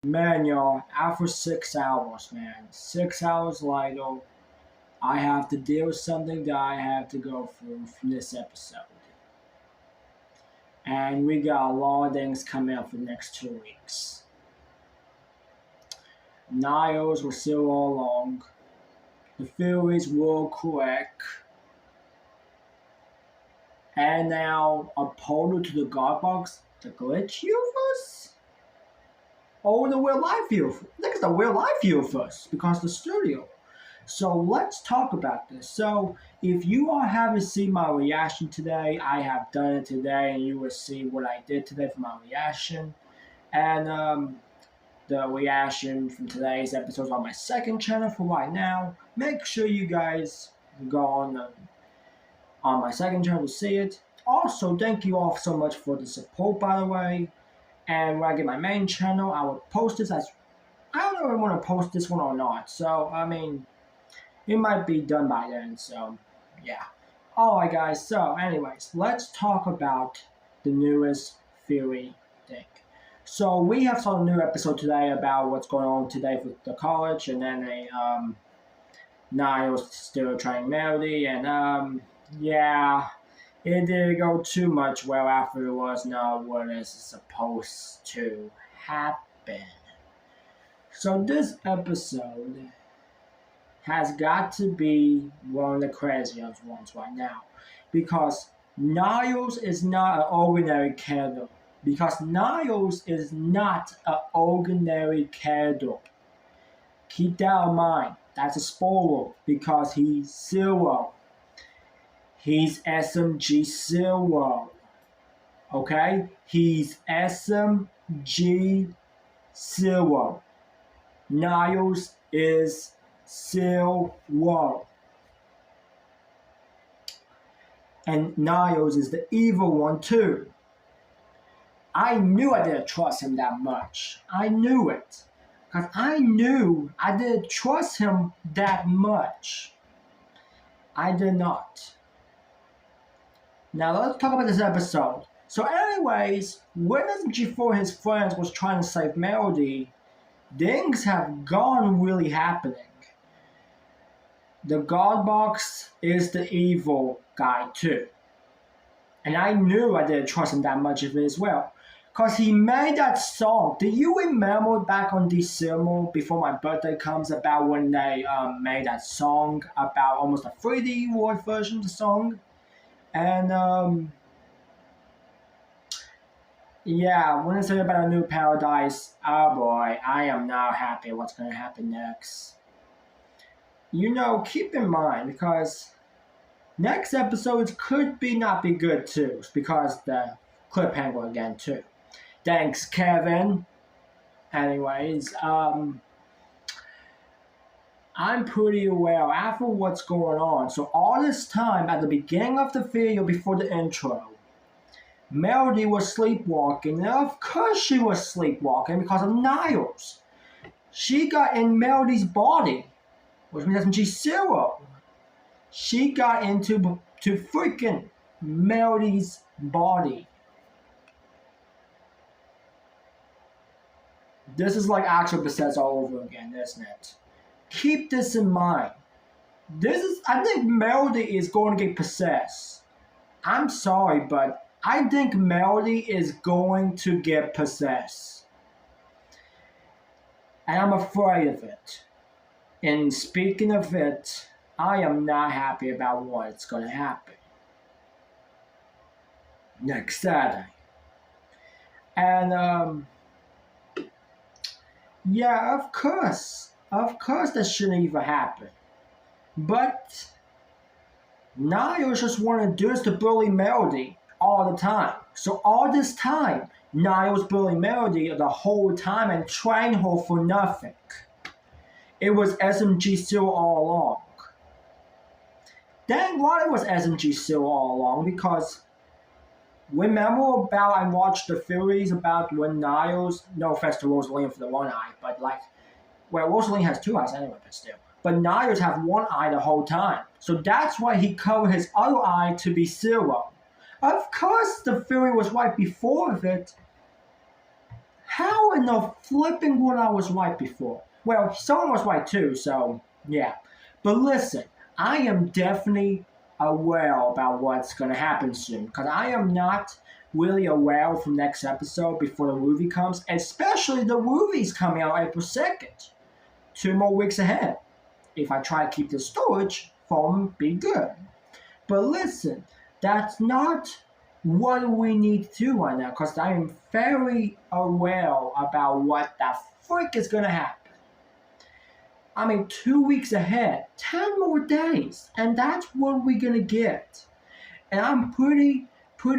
Man, y'all, after 6 hours, man, 6 hours later, I have to deal with something that I have to go through from this episode. And we got a lot of things coming up for the next 2 weeks. Niles were still all along. The theories were correct. And now a portal to the God box, the glitch universe? Or the real life universe? I think it's the real life universe because the studio. So let's talk about this. So if you all haven't seen my reaction today, I have done it today, and you will see what I did today for my reaction. And the reaction from today's episode is on my second channel for right now. Make sure you guys go on my second channel to see it. Also, thank you all so much for the support, by the way. And when I get my main channel, I will post this as I don't know if I want to post this one or not. So I mean, it might be done by then. So yeah. Alright, guys. So anyways, let's talk about the newest theory thing. So we have saw a new episode today about what's going on today with the college, and then Niles still trying Melody, and yeah, it didn't go too much well after it was not what is supposed to happen. So this episode has got to be one of the craziest ones right now, because Niles is not an ordinary character. Because Niles is not an ordinary character. Keep that in mind. That's a spoiler because he's Zero. He's SMG4. Okay? He's SMG0. Niles is Zero. And Niles is the evil one too. I knew I didn't trust him that much. I knew it. Because I knew I didn't trust him that much. I did not. Now let's talk about this episode. So anyways, when SMG4 and his friends was trying to save Melody, things have gone really happening. The God Box is the evil guy too. And I knew I didn't trust him that much of it as well. Because he made that song. Do you remember back on December, before my birthday comes, about when they made that song about almost a 3D world version of the song? And yeah, when I say about a new paradise, oh boy, I am not happy what's going to happen next. You know, keep in mind, because next episodes could not be good too, because the cliffhanger again too. Thanks, Kevin. Anyways, I'm pretty aware after what's going on. So all this time, at the beginning of the video, before the intro, Melody was sleepwalking, and of course she was sleepwalking because of Niles. She got in Melody's body, which means she's Zero. She got into freaking Melody's body. This is like actual possession all over again, isn't it? Keep this in mind. I think Melody is going to get possessed. I'm sorry, but I think Melody is going to get possessed. And I'm afraid of it. And speaking of it, I am not happy about what's going to happen next Saturday. And yeah, of course that shouldn't even happen. But Niles just want to do this to bully Melody all the time. So all this time, Niles bullying Melody the whole time and train her for nothing. It was SMG0 all along. Thank God it was SMG0 all along, because remember about I watched the theories about when Niles, no offense to Rosaline for the one eye, but like, well, Rosaline has two eyes anyway, but still. But Niles have one eye the whole time. So that's why he covered his other eye to be Zero. Of course the theory was right before of it. How in the flipping world I was right before? Well, someone was right too, so yeah. But listen, I am definitely aware about what's gonna happen soon, because I am not really aware from next episode before the movie comes, especially the movie's coming out April 2nd. 2 more weeks ahead. If I try to keep the storage from be good. But listen, that's not what we need to do right now because I am very aware about what the frick is gonna happen. I mean, 2 weeks ahead, 10 more days, and that's what we're gonna get. And I'm pretty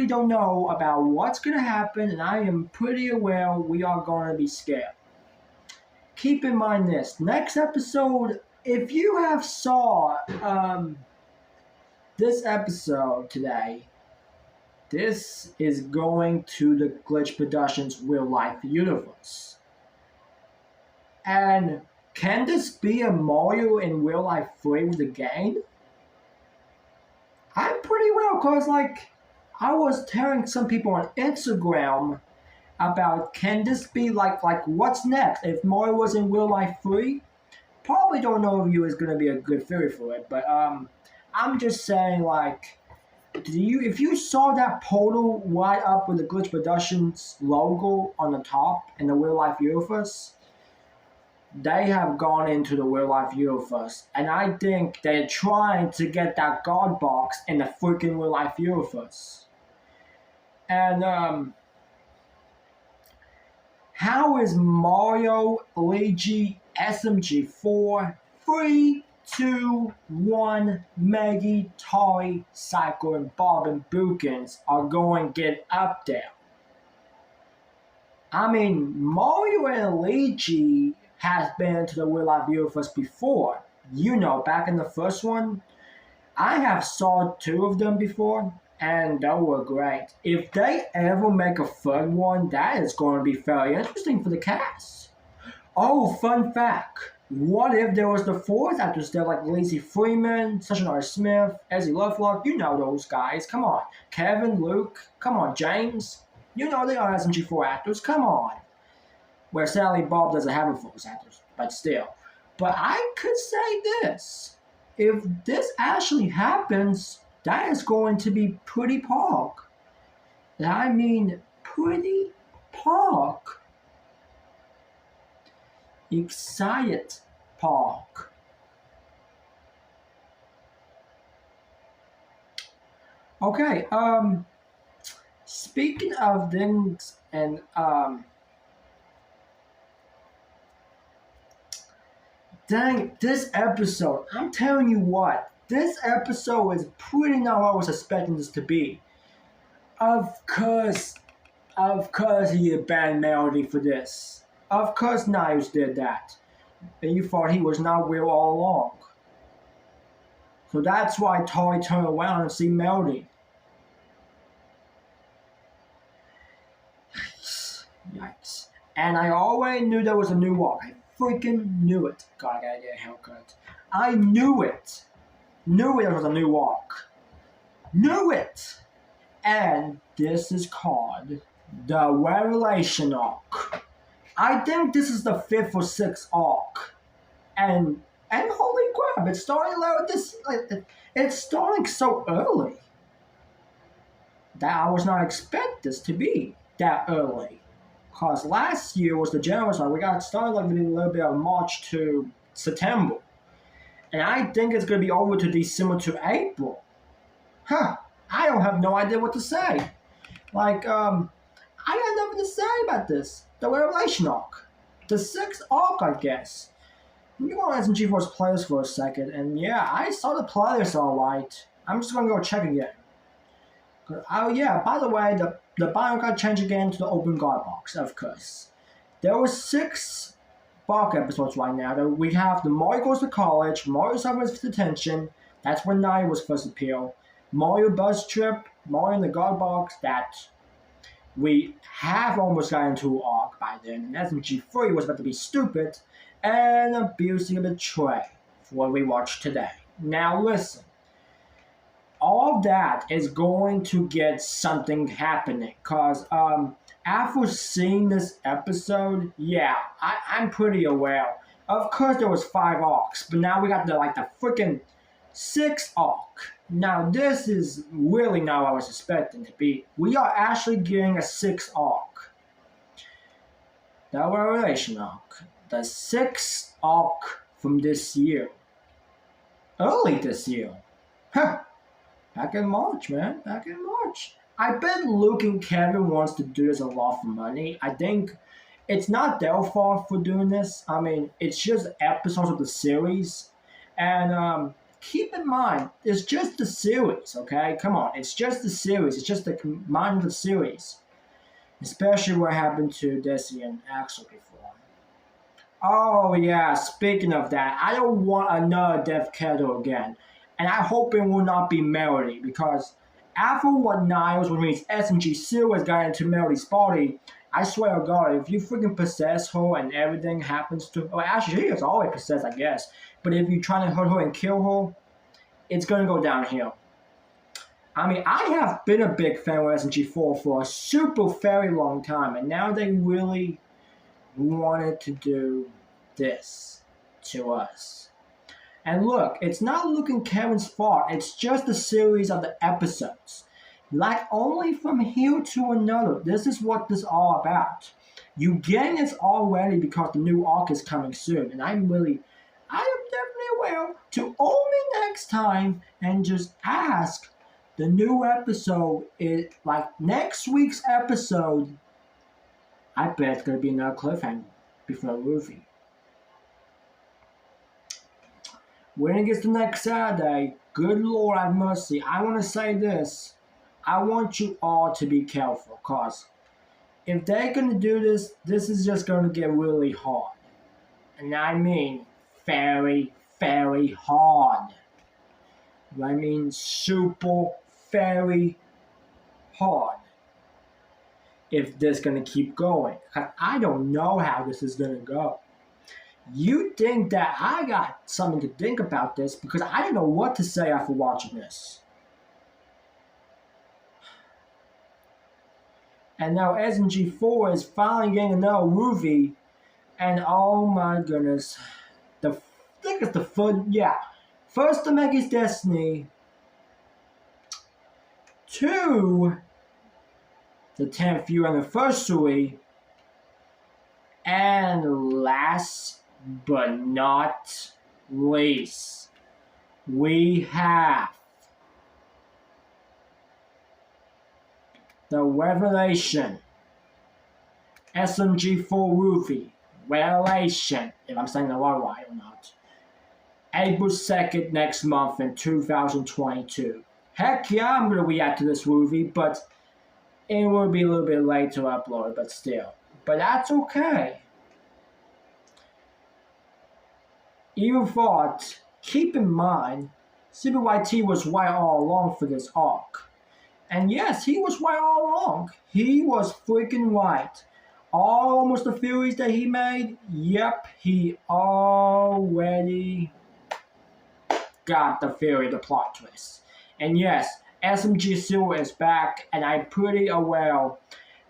don't know about what's gonna happen, and I am pretty aware we are gonna be scared. Keep in mind this next episode. If you have saw this episode today, this is going to the Glitch Productions real life universe. And can this be a Mario in real life 3 with the game? I'm pretty well, because like I was telling some people on Instagram about can this be like what's next if Mario was in real life 3? Probably don't know if you is gonna be a good theory for it, but I'm just saying like if you saw that portal right up with the Glitch Productions logo on the top in the real life universe, they have gone into the real life universe, and I think they're trying to get that God box in the freaking real life universe. And how is Mario, Luigi, SMG4, 3, 2, 1, Maggie, Toy, Psycho, and Bob and Bookins are going to get up there? I mean, Mario and Luigi has been to the real life universe before. You know, back in the first one, I have saw 2 of them before, and they were great. If they ever make a third one, that is going to be very interesting for the cast. Oh, fun fact. What if there was the 4th actors there, like Lacey Freeman, Session Smith, Ezzy Lovelock? You know those guys. Come on. Kevin, Luke. Come on, James. You know they are SMG4 actors. Come on. Where sadly Bob doesn't have a voice actors, but still. But I could say this. If this actually happens, that is going to be pretty pork. I mean, pretty pork. Excited pork. Okay, speaking of things and dang, this episode, I'm telling you what, this episode is pretty not what I was expecting this to be. Of course he banned Melody for this. Of course Niles did that. And you thought he was not real all along. So that's why Toy turned around and see Melody. Yikes. And I already knew there was a new walk. I freaking knew it. God, I gotta get a haircut. I knew it. Knew it was a new walk. Knew it. And this is called the Revelation arc. I think this is the 5th or 6th arc. And holy crap, it's starting like this. It's starting so early that I was not expect this to be that early. Cause last year was the January, so we got started like a little bit of March to September, and I think it's gonna be over to December to April. Huh? I don't have no idea what to say. Like I got nothing to say about this. The Revelation arc, the 6th arc, I guess. Let me go on SMG4's players for a second, and yeah, I saw the players alright. I'm just gonna go check again. Oh yeah, by the way, the bio got changed again to the open guard box, of course. There were 6 box episodes right now. We have the Mario Goes to College, Mario Suffers Detention, that's when Naya was first appeal, Mario Bus Trip, Mario in the guard box, that we have almost got into arc by then, and SMG3 was about to be stupid, and Abusing a Betray, for what we watched today. Now listen. All of that is going to get something happening because After seeing this episode, yeah, I'm pretty aware. Of course, there was 5 arcs, but now we got the freaking 6 arc. Now this is really not what I was expecting to be. We are actually getting a 6 arc. The Revelation arc, the 6th arc from this year, early this year. Huh. Back in March, man. Back in March. I bet Luke and Kevin wants to do this a lot for money. I think it's not their fault for doing this. I mean, it's just episodes of the series. And keep in mind, it's just the series, okay? Come on, it's just the series. It's just the mind of the series. Especially what happened to Desi and Axel before. Oh, yeah, speaking of that, I don't want another Death Kettle again. And I hope it will not be Melody, because after what Niles, when his SMG Silver got into Melody's body, I swear to God, if you freaking possess her and everything happens to her, well, actually, she is always possessed, I guess. But if you try to hurt her and kill her, it's going to go downhill. I mean, I have been a big fan of SMG4 for a super very long time, and now they really wanted to do this to us. And look, it's not Luke and Kevin's fault, it's just a series of the episodes. Like only from here to another, this is what this is all about. You getting this already because the new arc is coming soon, and I am definitely aware to owe me next time and just ask. The new episode is like next week's episode. I bet it's gonna be another cliffhanger before the movie. When it gets to next Saturday, good Lord have mercy, I want to say this. I want you all to be careful, cause if they're gonna do this, this is just gonna get really hard. And I mean very, very hard. I mean super, very hard. If this gonna keep going. Cause I don't know how this is gonna go. You think that I got something to think about this because I don't know what to say after watching this. And now SMG4 is finally getting another movie, and oh my goodness, I think it's the first to make his destiny, 2, the 10th year anniversary, and last but not least, we have the Revelation SMG4 movie, Revelation, if I'm saying the right or not, April 2nd next month in 2022. Heck yeah, I'm going to react to this movie, but it will be a little bit late to upload, but still. But that's okay. Even thought, keep in mind, Super YT was right all along for this arc. And yes, he was right all along. He was freaking right. Almost the theories that he made, yep, he already got the theory, the plot twist. And yes, SMG Silver is back, and I'm pretty aware,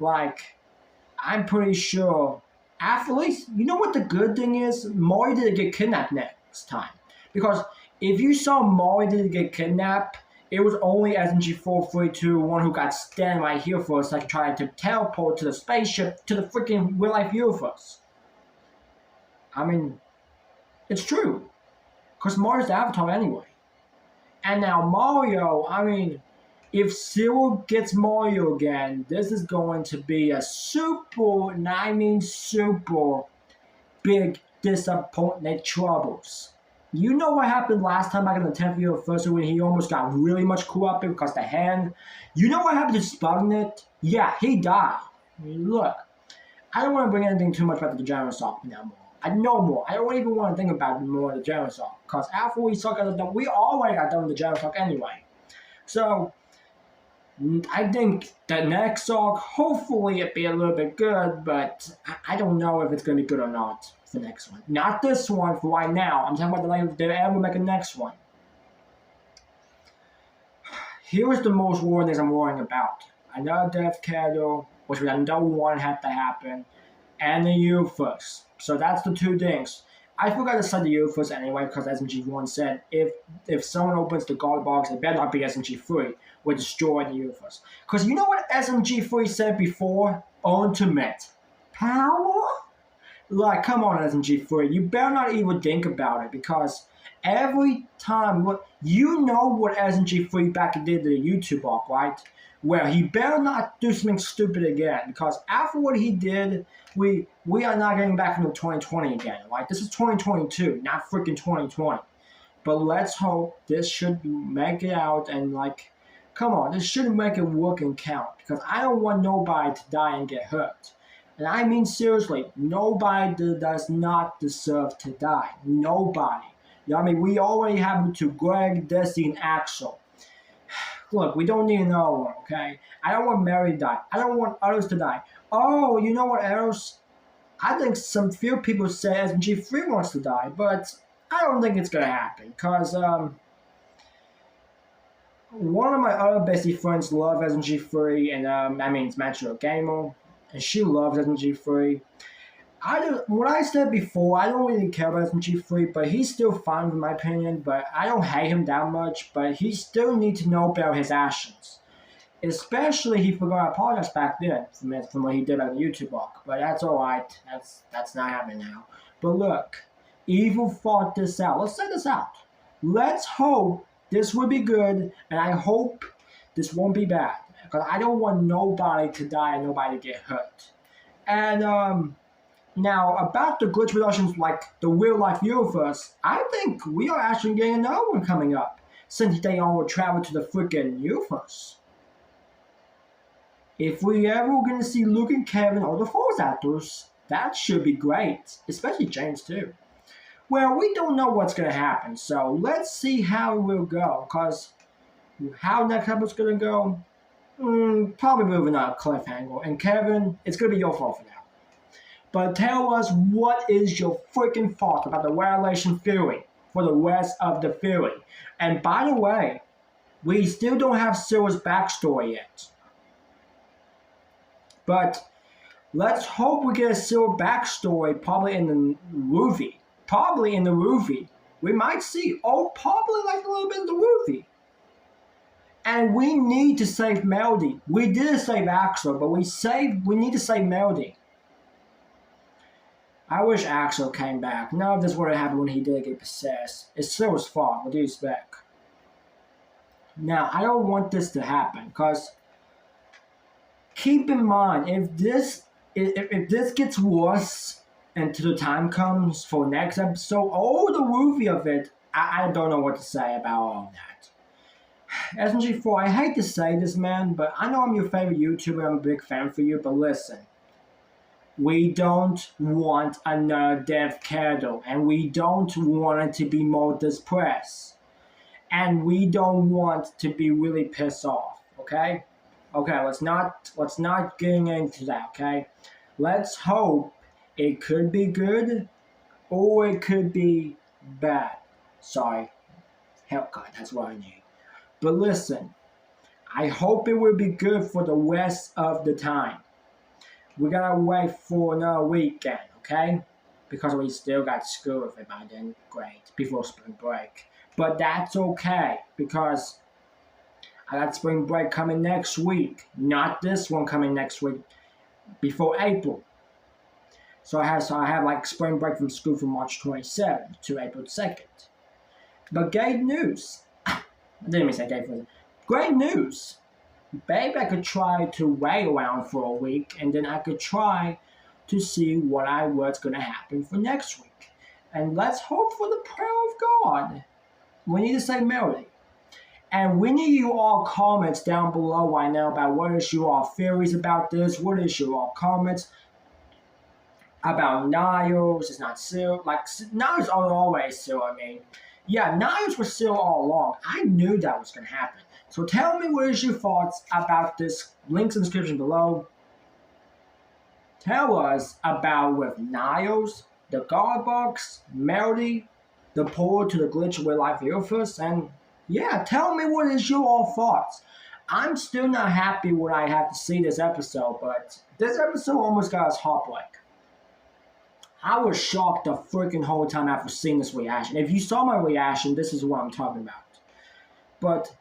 I'm pretty sure, at least, you know what the good thing is? Mori didn't get kidnapped next time. Because if you saw Mori didn't get kidnapped, it was only SMG4 who got standing right here for a second trying to teleport to the spaceship to the freaking real-life universe. I mean, it's true. Because Mario's the Avatar anyway. And now Mario, I mean, if Silver gets Mario again, this is going to be a super big disappointment troubles. You know what happened last time back in the 10th year anniversary when he almost got really much corrupted because the hand? You know what happened to Spugnet? Yeah, he died. I mean, look, I don't want to bring anything too much about the Generous Arc now more. I know more. I don't even want to think about more of the Generous Arc because after we already got done with the Generous Arc anyway. So, I think the next arc, hopefully it'll be a little bit good, but I don't know if it's going to be good or not. The next one. Not this one for right now. I'm talking about if they ever make a next one. Here is the most worrying things I'm worrying about. Another death cattle, which we don't want to have to happen, and the UFOs. So that's the two things. I forgot to say the UFOs anyway because SMG1 said if someone opens the God box, it better not be SMG3. We're destroying the UFOs. Because you know what SMG3 said before? Ultimate power? Like, come on, SMG3. You better not even think about it because every time, you know what SMG3 back did to the YouTube arc, right? Well, he better not do something stupid again because after what he did, we are not getting back into 2020 again, right? This is 2022, not freaking 2020. But let's hope this should make it out and like, come on, this should make it work and count because I don't want nobody to die and get hurt. And I mean seriously, nobody does not deserve to die. Nobody. You know what I mean? We already have to Greg, Desi, and Axel. Look, we don't need another one, okay? I don't want Mary to die. I don't want others to die. Oh, you know what else? I think some few people say SMG3 wants to die, but I don't think it's gonna happen because one of my other bestie friends loves SMG3, and I mean it's Metro Gamer, and she loves SMG3. What I said before, I don't really care about SMG3, but he's still fine in my opinion. But I don't hate him that much. But he still needs to know about his actions, especially he forgot to apologize back then from what he did on the YouTube arc. But that's all right. That's not happening now. But look, Evil fought this out. Let's set this out. Let's hope this will be good, and I hope this won't be bad because I don't want nobody to die and nobody to get hurt. And now, about the glitch productions like the real life universe, I think we are actually getting another one coming up, since they all will travel to the freaking universe. If we ever gonna see Luke and Kevin or the Force actors, that should be great, especially James too. Well, we don't know what's gonna happen, so let's see how it will go, cause how next episode's gonna go, probably with another cliffhanger, and Kevin, it's gonna be your fault for now. But tell us what is your freaking thought about the Revelation theory for the rest of the theory. And by the way, we still don't have Silver's backstory yet. But let's hope we get a Silver backstory probably in the movie. Probably in the movie. We might see, probably like a little bit in the movie. And we need to save Melody. We did save Axel, but we need to save Melody. I wish Axel came back. None of this would have happened when he did get possessed. It's still his fault. What do you expect? Now, I don't want this to happen because keep in mind, if this gets worse until the time comes for next episode, the movie of it, I don't know what to say about all that. SMG4, I hate to say this, man, but I know I'm your favorite YouTuber. I'm a big fan for you, but listen. We don't want another death candle, and we don't want it to be more depressed. And we don't want to be really pissed off, okay? Okay, let's not get into that, okay? Let's hope it could be good or it could be bad. Sorry. Haircut, that's what I need. But listen, I hope it will be good for the rest of the time. We gotta wait for another weekend, okay? Because we still got school with it by then. Great. Before spring break. But that's okay. Because I got spring break coming next week. Not this one coming next week. Before April. So I have like spring break from school from March 27th to April 2nd. But great news. I didn't even say great news. Maybe I could try to wait around for a week, and then I could try to see what's going to happen for next week. And let's hope for the prayer of God. We need to say Melody. And we need you all comments down below right now about what is your all theories about this. What is your all comments about Niles? It's not Seal. Like, Niles are always Seal, I mean. Yeah, Niles was Seal all along. I knew that was going to happen. So tell me what is your thoughts about this. Links in the description below. Tell us about with Niles, the God Box, Melody, the portal to the glitch real life universe, and yeah, tell me what is your all thoughts. I'm still not happy when I have to see this episode, but this episode almost got us heartbreak. I was shocked the freaking whole time after seeing this reaction. If you saw my reaction, this is what I'm talking about. But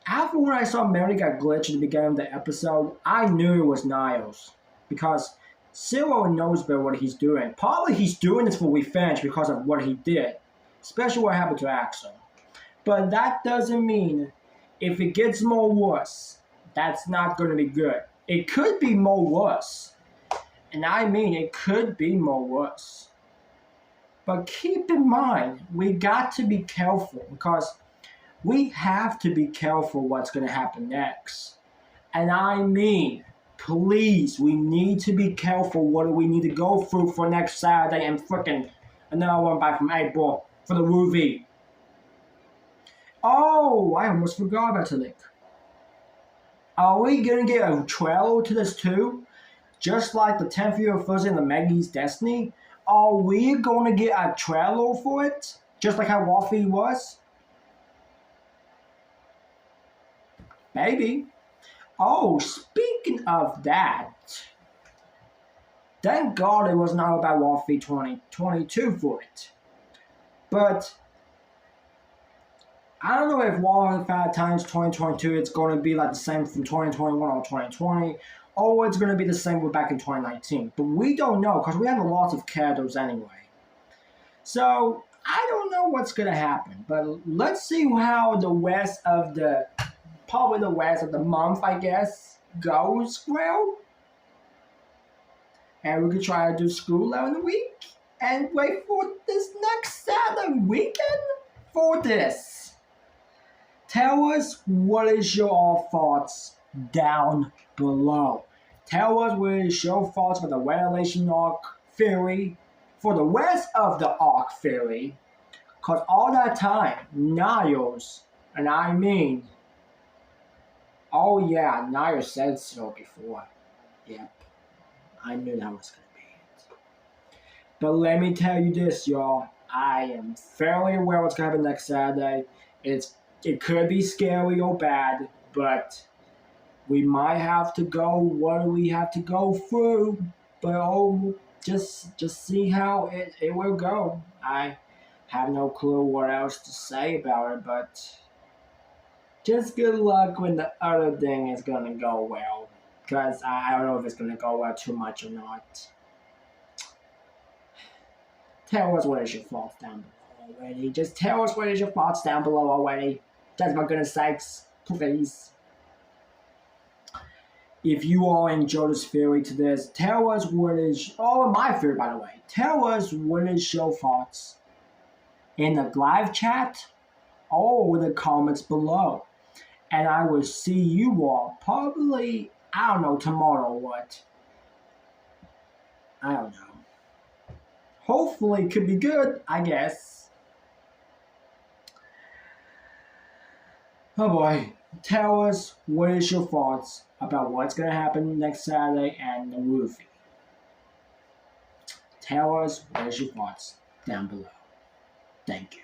after when I saw Mary got glitched at the beginning of the episode, I knew it was Niles. Because Zero knows better what he's doing. Probably he's doing this for revenge because of what he did. Especially what happened to Axel. But that doesn't mean if it gets more worse, that's not going to be good. It could be more worse. And I mean, it could be more worse. But keep in mind, we got to be careful because we have to be careful what's going to happen next. And I mean, please, we need to be careful what do we need to go through for next Saturday and frickin' another one back from April for the movie. Oh, I almost forgot about the link. Are we going to get a trailer to this too? Just like the 10th year anniversary of the Maggie's Destiny? Are we going to get a trailer for it? Just like how Waffy was? Maybe. Oh, speaking of that, thank God it was not about Waffy 2022 for it. But I don't know if Waffy times 2022 it's going to be like the same from 2021 or 2020, or it's going to be the same with back in 2019. But we don't know because we have a lot of characters anyway. So I don't know what's going to happen. But let's see how the rest of the probably the rest of the month, I guess, goes well. And we could try to do school out in the week and wait for this next Saturday weekend for this. Tell us what is your thoughts down below. Tell us what is your thoughts for the Revelation Arc theory, for the rest of the Arc theory, because all that time, Niles, and I mean, oh yeah, Niles said so before. Yep, I knew that was going to be it. But let me tell you this, y'all. I am fairly aware what's going to happen next Saturday. It could be scary or bad, but we might have to go. What do we have to go through? But just see how it will go. I have no clue what else to say about it, but just good luck when the other thing is gonna go well. Because I don't know if it's gonna go well too much or not. Tell us what is your thoughts down below already. Just tell us what is your thoughts down below already. That's my goodness sakes, please. If you all enjoyed this theory to this, tell us what is, my theory by the way, tell us what is your thoughts in the live chat or the comments below. And I will see you all probably, I don't know, tomorrow or what. I don't know. Hopefully it could be good, I guess. Oh boy, tell us what is your thoughts about what's going to happen next Saturday and the movie. Tell us what is your thoughts down below. Thank you.